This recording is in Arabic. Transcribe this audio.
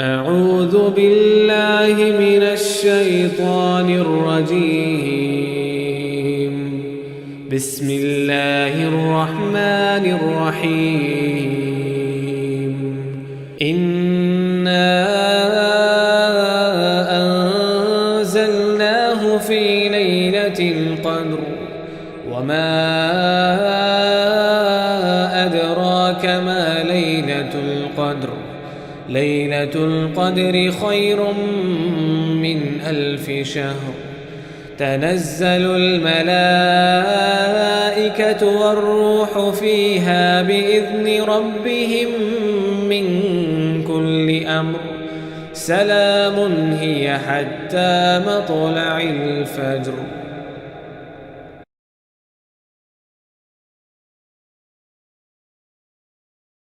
أعوذ بالله من الشيطان الرجيم. بسم الله الرحمن الرحيم. إنا أنزلناه في ليلة القدر وما أدراك ما ليلة القدر. ليلة القدر خير من 1000 شهر. تنزل الملائكة والروح فيها بإذن ربهم من كل أمر. سلام هي حتى مطلع الفجر.